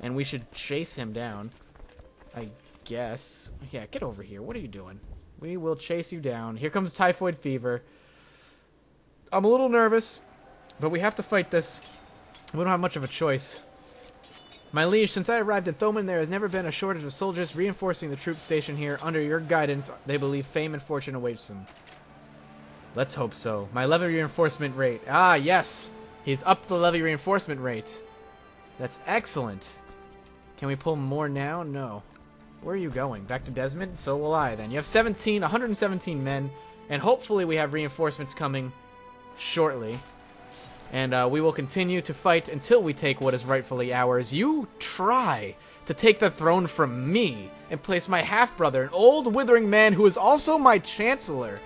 And we should chase him down, I guess. Yeah, get over here. What are you doing? We will chase you down. Here comes typhoid fever. I'm a little nervous, but we have to fight this. We don't have much of a choice. My liege, since I arrived in Thoman, there has never been a shortage of soldiers reinforcing the troop station here. Under your guidance, they believe fame and fortune awaits them. Let's hope so. My levy reinforcement rate. Ah, yes. He's upped the levy reinforcement rate. That's excellent. Can we pull more now? No. Where are you going? Back to Desmond? So will I, then. You have 117 men, and hopefully we have reinforcements coming shortly. And we will continue to fight until we take what is rightfully ours. You try to take the throne from me and place my half-brother, an old withering man who is also my chancellor,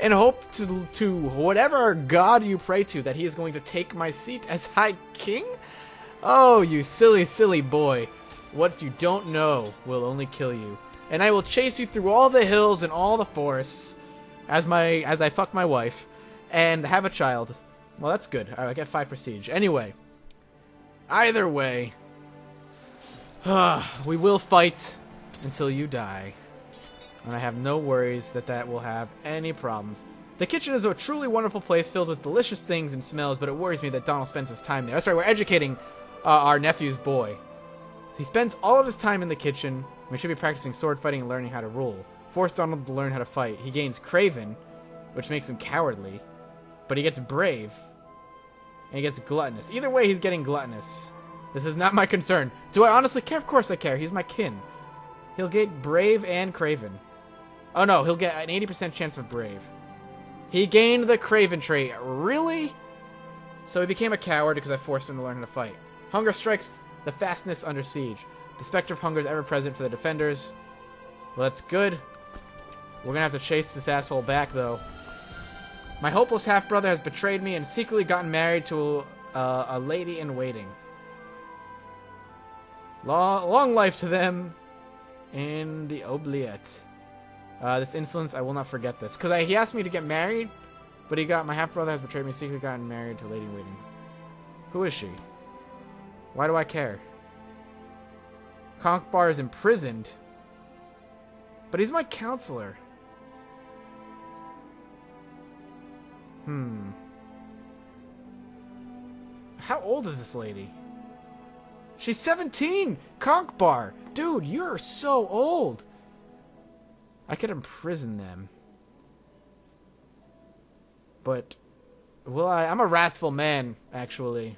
and hope to whatever god you pray to that he is going to take my seat as High King? Oh, you silly, silly boy. What you don't know will only kill you. And I will chase you through all the hills and all the forests as I fuck my wife and have a child. Well, that's good. I get 5 prestige. Anyway, either way, we will fight until you die. And I have no worries that will have any problems. The kitchen is a truly wonderful place filled with delicious things and smells, but it worries me that Donald spends his time there. That's right, we're educating our nephew's boy. He spends all of his time in the kitchen. We should be practicing sword fighting and learning how to rule. Force Donald to learn how to fight. He gains Craven, which makes him cowardly, but he gets Brave, and he gets Gluttonous. Either way, he's getting Gluttonous. This is not my concern. Do I honestly care? Of course I care. He's my kin. He'll get Brave and Craven. Oh no, he'll get an 80% chance of Brave. He gained the Craven trait. Really? So he became a coward because I forced him to learn how to fight. Hunger strikes the fastness under siege. The specter of hunger is ever present for the defenders. Well, that's good. We're gonna have to chase this asshole back, though. My hopeless half-brother has betrayed me and secretly gotten married to a lady in waiting. Long life to them in the oubliette. This insolence, I will not forget this. Because he asked me to get married, but my half-brother has betrayed me, secretly gotten married to a lady in waiting. Who is she? Why do I care? Konkbar is imprisoned. But he's my counselor. How old is this lady? She's 17! Konkbar! Dude, you're so old! I could imprison them. But, will I? I'm a wrathful man, actually.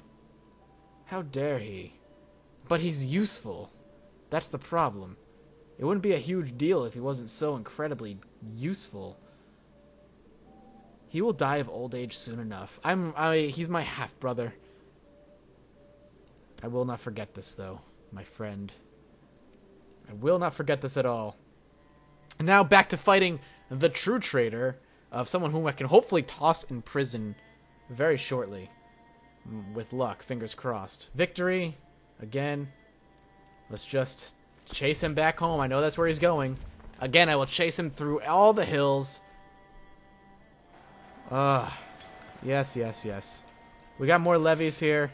How dare he? But he's useful. That's the problem. It wouldn't be a huge deal if he wasn't so incredibly useful. He will die of old age soon enough. He's my half-brother. I will not forget this, though, my friend. I will not forget this at all. And now back to fighting the true traitor of someone whom I can hopefully toss in prison very shortly. With luck, fingers crossed. Victory, again. Let's just chase him back home. I know that's where he's going. Again, I will chase him through all the hills. Yes, yes, yes. We got more levies here.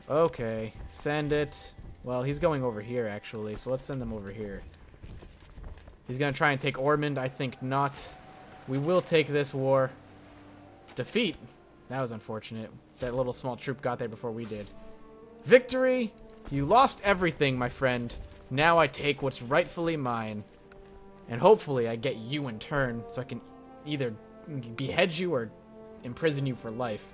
Okay, send it. Well, he's going over here, actually, so let's send him over here. He's going to try and take Ormond. I think not. We will take this war. Defeat. That was unfortunate. That little small troop got there before we did. Victory. You lost everything, my friend. Now I take what's rightfully mine. And hopefully I get you in turn, so I can either behead you or imprison you for life.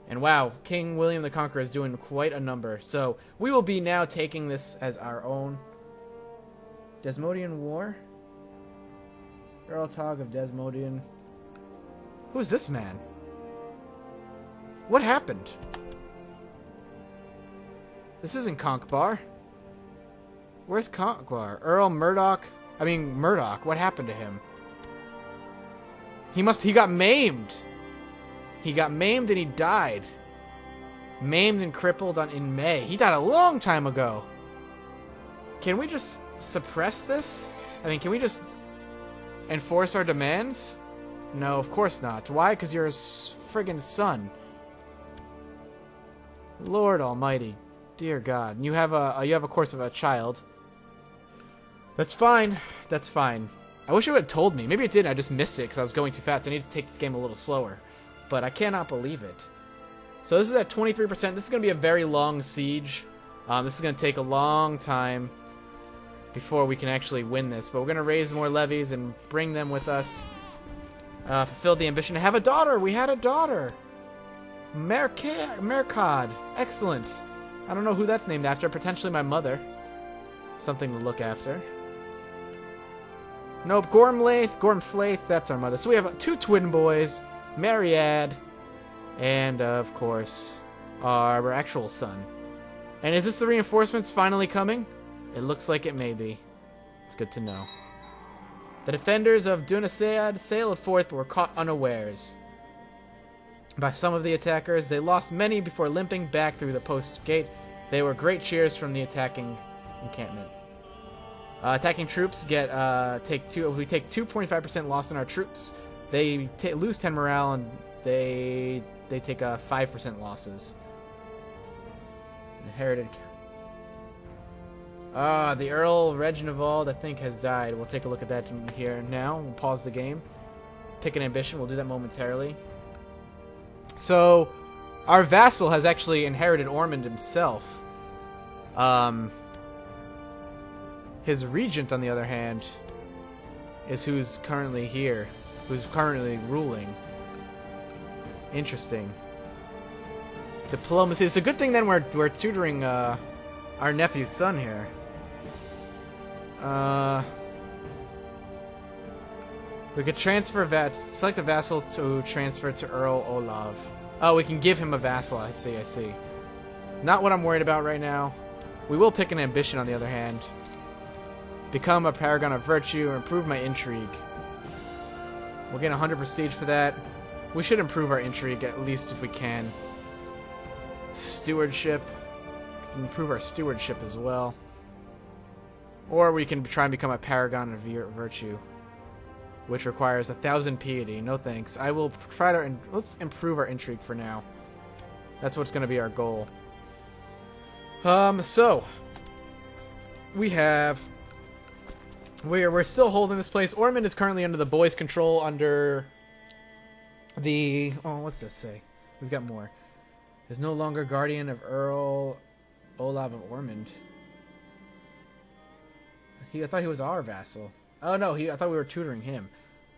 And wow, King William the Conqueror is doing quite a number. So we will be now taking this as our own. Desmodian War? Earl Tog of Desmodian. Who's this man? What happened? This isn't Konkbar. Where's Konkbar? Earl Murdoch? Murdoch. What happened to him? He got maimed. He got maimed and he died. Maimed and crippled in May. He died a long time ago. Can we just suppress this? Can we just enforce our demands? No, of course not. Why? Because you're his friggin' son. Lord almighty. Dear God. And you have of course, a child. That's fine. That's fine. I wish it would have told me. Maybe it didn't. I just missed it because I was going too fast. I need to take this game a little slower. But I cannot believe it. So this is at 23%. This is going to be a very long siege. This is going to take a long time before we can actually win this. But we're going to raise more levies and bring them with us. Fulfill the ambition to have a daughter. We had a daughter. Mercad. Excellent. I don't know who that's named after. Potentially my mother. Something to look after. Nope. Gormflaith. That's our mother. So we have 2 twin boys. Mariad. And, of course, our actual son. And is this the reinforcements finally coming? It looks like it may be. It's good to know. The defenders of Dunasead sailed forth but were caught unawares by some of the attackers. They lost many before limping back through the post gate. They were great cheers from the attacking encampment. Attacking troops get take 2.5% loss in our troops. They lose 10 morale and they take 5% losses. Inherited. The Earl Reginald, I think, has died. We'll take a look at that here now. We'll pause the game. Pick an ambition. We'll do that momentarily. So, our vassal has actually inherited Ormond himself. His regent, on the other hand, is who's currently here. Who's currently ruling. Interesting. Diplomacy. It's a good thing then we're tutoring our nephew's son here. We could transfer select a vassal to transfer to Earl Olav. Oh, we can give him a vassal. I see. Not what I'm worried about right now. We will pick an ambition on the other hand. Become a paragon of virtue or improve my intrigue. We'll get 100 prestige for that. We should improve our intrigue at least if we can. Stewardship. Improve our stewardship as well. Or we can try and become a paragon of virtue, which requires 1,000 piety. No thanks. I will try to... let's improve our intrigue for now. That's what's going to be our goal. So... we have... We're still holding this place. Ormond is currently under the boys' control under... the... oh, what's this say? We've got more. Is no longer guardian of Earl Olav of Ormond. I thought he was our vassal. Oh no, I thought we were tutoring him.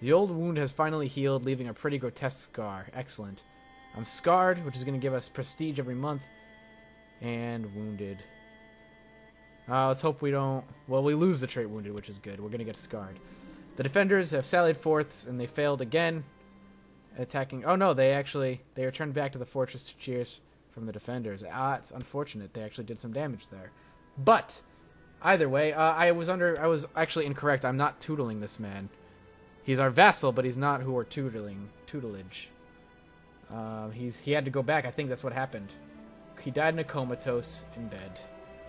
The old wound has finally healed, leaving a pretty grotesque scar. Excellent. I'm scarred, which is going to give us prestige every month. And wounded. Let's hope we don't... well, we lose the trait wounded, which is good. We're going to get scarred. The defenders have sallied forth, and they failed again. Attacking... oh no, they returned back to the fortress to cheers from the defenders. It's unfortunate. They actually did some damage there. But... either way, I was actually incorrect. I'm not tuteling this man. He's our vassal, but he's not who we're tutelage. He had to go back. I think that's what happened. He died in a comatose in bed.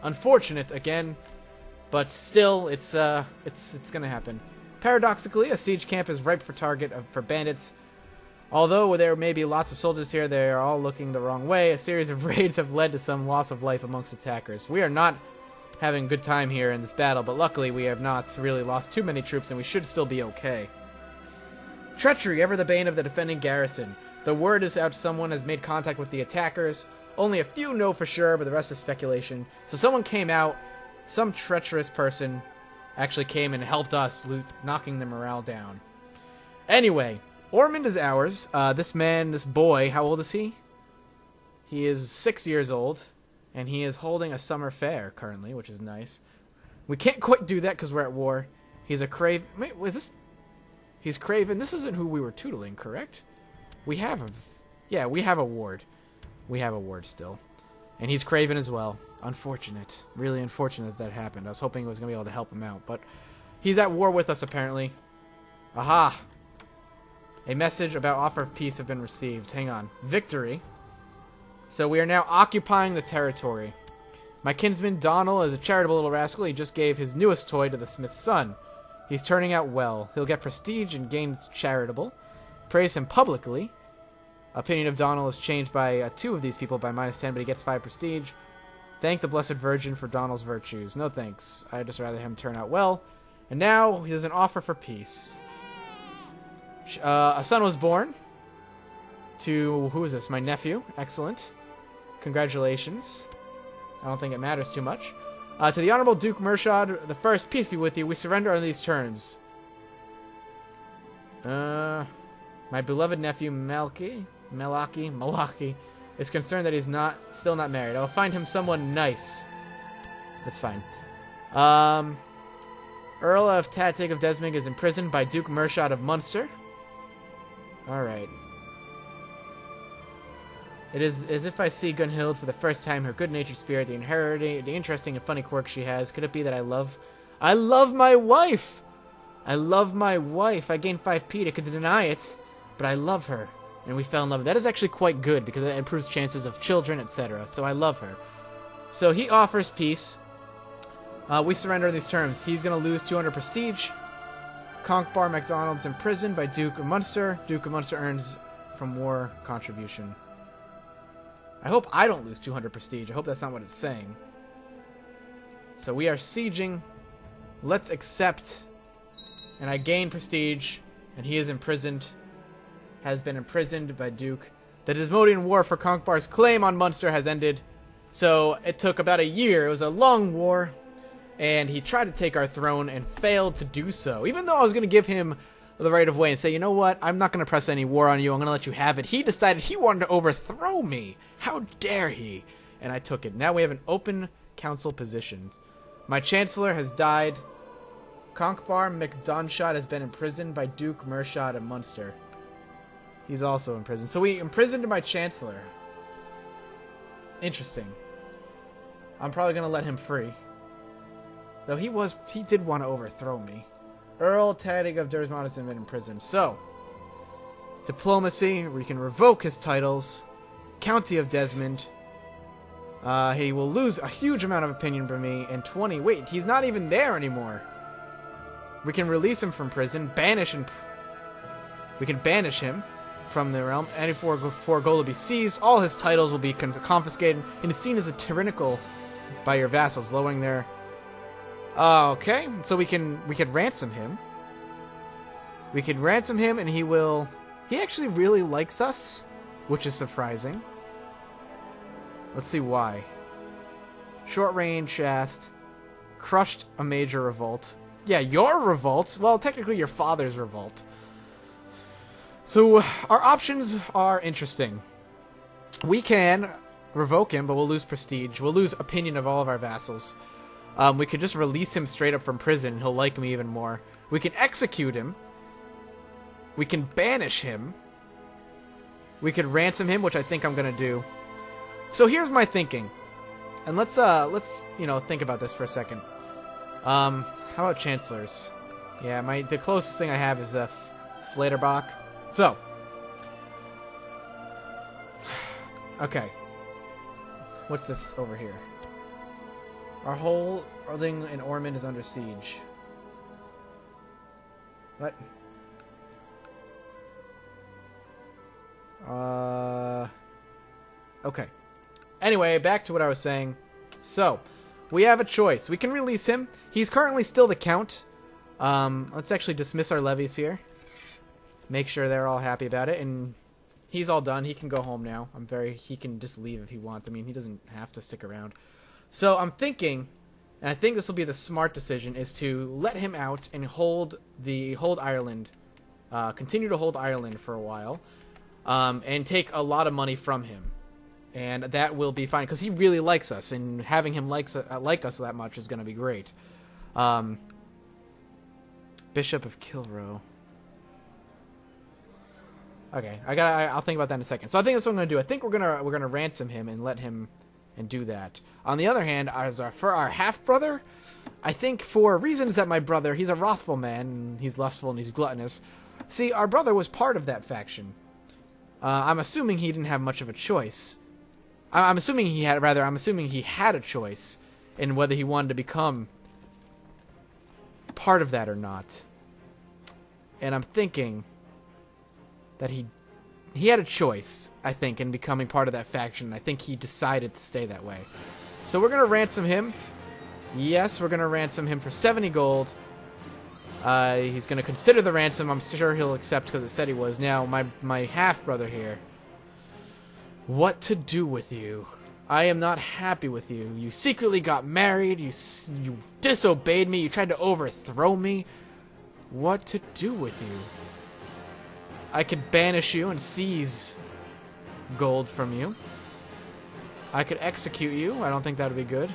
Unfortunate again, but still, it's gonna happen. Paradoxically, a siege camp is ripe for target for bandits. Although there may be lots of soldiers here, they are all looking the wrong way. A series of raids have led to some loss of life amongst attackers. We are not having a good time here in this battle, but luckily we have not really lost too many troops and we should still be okay. Treachery, ever the bane of the defending garrison. The word is out someone has made contact with the attackers. Only a few know for sure, but the rest is speculation. So someone came out, some treacherous person actually came and helped us, knocking the morale down. Anyway, Ormond is ours. This boy, how old is he? He is 6 years old. And he is holding a summer fair currently, which is nice. We can't quite do that because we're at war. He's a craven. Wait, was this? He's craven. This isn't who we were tuteling, correct? We have a... yeah, we have a ward. We have a ward still. And he's craven as well. Unfortunate. Really unfortunate that happened. I was hoping I was going to be able to help him out. But he's at war with us, apparently. Aha! A message about offer of peace have been received. Hang on. Victory. So we are now occupying the territory. My kinsman Donald is a charitable little rascal. He just gave his newest toy to the smith's son. He's turning out well. He'll get prestige and gains charitable. Praise him publicly. Opinion of Donald is changed by 2 of these people by -10, but he gets 5 prestige. Thank the Blessed Virgin for Donald's virtues. No thanks. I'd just rather him turn out well. And now he has an offer for peace. A son was born to, who is this? My nephew. Excellent. Congratulations. I don't think it matters too much. To the Honorable Duke Murshad the First, peace be with you. We surrender on these terms. My beloved nephew Malaki is concerned that he's still not married. I will find him someone nice. That's fine. Earl of Tatig of Desmond is imprisoned by Duke Murshad of Munster. Alright. It is as if I see Gunhild for the first time, her good-natured spirit, the interesting and funny quirk she has. Could it be that I love my wife! I love my wife. I gained 5p to deny it, but I love her. And we fell in love. That is actually quite good, because it improves chances of children, etc. So I love her. So he offers peace. We surrender on these terms. He's going to lose 200 prestige. Conkbar MacDonald's imprisoned by Duke of Munster. Duke of Munster earns from war contribution. I hope I don't lose 200 prestige. I hope that's not what it's saying. So we are sieging. Let's accept. And I gain prestige. And he is imprisoned. Has been imprisoned by Duke. The Desmodian War for Conkbar's claim on Munster has ended. So it took about a year. It was a long war. And he tried to take our throne and failed to do so. Even though I was going to give him the right of way and say, you know what, I'm not going to press any war on you. I'm going to let you have it. He decided he wanted to overthrow me. How dare he? And I took it. Now we have an open council position. My chancellor has died. Conkbar MacDonshad has been imprisoned by Duke Murshad of Munster. He's also in prison. So we imprisoned my chancellor. Interesting. I'm probably going to let him free. Though he did want to overthrow me. Earl Tadig of Desmond has been imprisoned. So, diplomacy, we can revoke his titles. County of Desmond. He will lose a huge amount of opinion from me. And 20. Wait, he's not even there anymore. We can release him from prison. Banish him. We can banish him from the realm. Any four gold will be seized. All his titles will be confiscated. And is seen as a tyrannical by your vassals, lowering their... okay, so we could ransom him. We could ransom him, and he actually really likes us, which is surprising. Let's see why. Short range shast. Crushed a major revolt. Yeah, your revolt. Well, technically your father's revolt. So our options are interesting. We can revoke him, but we'll lose prestige. We'll lose opinion of all of our vassals. We could just release him straight up from prison, and he'll like me even more. We can execute him. We can banish him. We could ransom him, which I think I'm gonna do. So here's my thinking. And let's think about this for a second. How about chancellors? Yeah, the closest thing I have is Flaterbach. So. Okay. What's this over here? Our whole thing in Ormond is under siege. What? Okay. Anyway, back to what I was saying. So, we have a choice. We can release him. He's currently still the count. Let's actually dismiss our levies here. Make sure they're all happy about it, and he's all done. He can go home now. He can just leave if he wants. I mean, he doesn't have to stick around. So I'm thinking, and I think this will be the smart decision, is to let him out and hold Ireland, continue to hold Ireland for a while, and take a lot of money from him, and that will be fine because he really likes us, and having him like us that much is going to be great. Bishop of Kilroe. Okay, I'll think about that in a second. So I think that's what I'm going to do. I think we're gonna ransom him and let him. And do that. On the other hand, for our half-brother, I think for reasons that my brother, he's a wrathful man, and he's lustful, and he's gluttonous. See, our brother was part of that faction. I'm assuming he didn't have much of a choice. I'm assuming he had a choice in whether he wanted to become part of that or not. And I'm thinking that he had a choice, I think, in becoming part of that faction. I think he decided to stay that way. So we're going to ransom him. Yes, we're going to ransom him for 70 gold. He's going to consider the ransom. I'm sure he'll accept because it said he was. Now, my half-brother here. What to do with you? I am not happy with you. You secretly got married. You disobeyed me. You tried to overthrow me. What to do with you? I could banish you and seize gold from you. I could execute you. I don't think that would be good.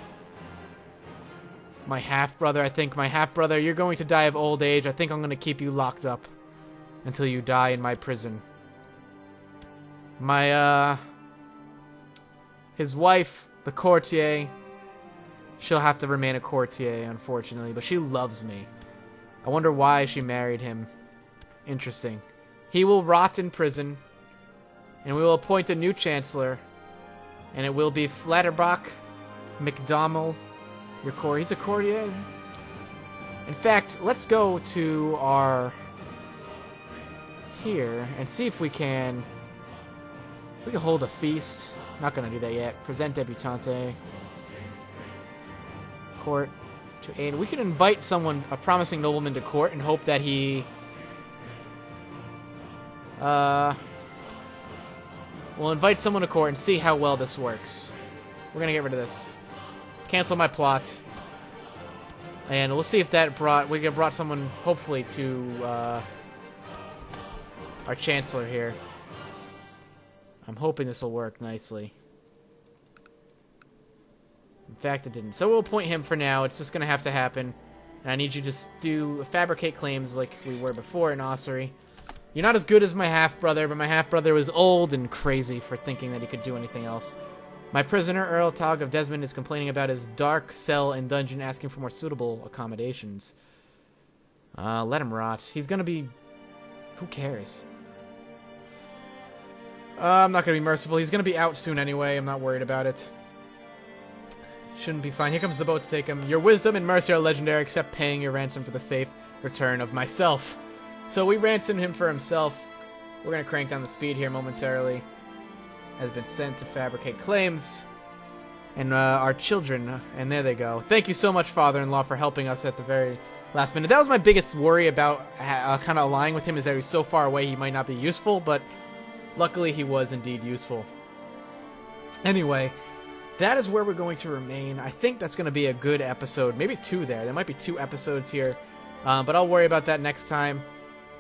My half-brother, I think my half-brother, you're going to die of old age. I think I'm going to keep you locked up until you die in my prison. His wife, the courtier, she'll have to remain a courtier, unfortunately, but she loves me. I wonder why she married him. Interesting. He will rot in prison, and we will appoint a new chancellor, and it will be Flatterbach McDonnell. He's a courtier. In fact, let's go to our here and see if we can hold a feast. Not gonna do that yet. Present debutante. Court to aid. We can invite someone, a promising nobleman, to court and hope that he we'll invite someone to court and see how well this works. We're gonna get rid of this. Cancel my plot. And we'll see if that brought someone, hopefully, to our chancellor here. I'm hoping this will work nicely. In fact, it didn't. So we'll appoint him for now. It's just going to have to happen. And I need you to fabricate claims like we were before in Ossuary. You're not as good as my half-brother, but my half-brother was old and crazy for thinking that he could do anything else. My prisoner, Earl Tog of Desmond, is complaining about his dark cell and dungeon, asking for more suitable accommodations. Let him rot. He's going to be... Who cares? I'm not going to be merciful. He's going to be out soon anyway. I'm not worried about it. Shouldn't be fine. Here comes the boat to take him. Your wisdom and mercy are legendary, except paying your ransom for the safe return of myself. So we ransomed him for himself. We're going to crank down the speed here momentarily. Has been sent to fabricate claims. And our children. And there they go. Thank you so much, father-in-law, for helping us at the very last minute. That was my biggest worry about kind of allying with him, is that he's so far away he might not be useful, but luckily he was indeed useful. Anyway, that is where we're going to remain. I think that's going to be a good episode. Maybe 2 there. There might be 2 episodes here. But I'll worry about that next time.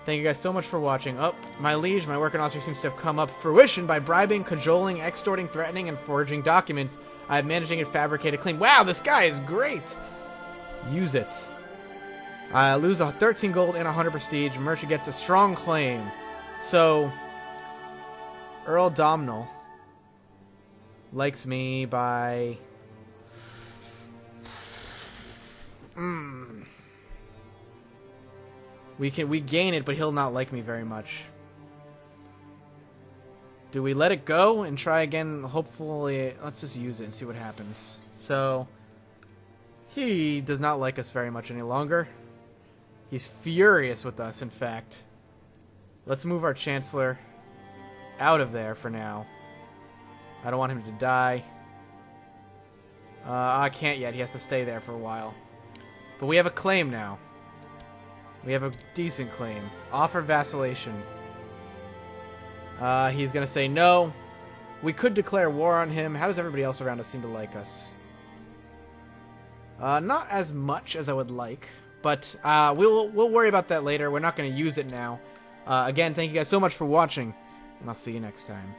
Thank you guys so much for watching. Oh, my liege, my work in Austria seems to have come up fruition by bribing, cajoling, extorting, threatening, and forging documents. I am managing to fabricate a claim. Wow, this guy is great! Use it. I lose 13 gold and 100 prestige. Merchant gets a strong claim. So, Earl Domhnall likes me by... We gain it, but he'll not like me very much. Do we let it go and try again? Hopefully, let's just use it and see what happens. So, he does not like us very much any longer. He's furious with us, in fact. Let's move our Chancellor out of there for now. I don't want him to die. I can't yet. He has to stay there for a while. But we have a claim now. We have a decent claim. Offer vacillation. He's going to say no. We could declare war on him. How does everybody else around us seem to like us? Not as much as I would like. But we'll worry about that later. We're not going to use it now. Again, thank you guys so much for watching. And I'll see you next time.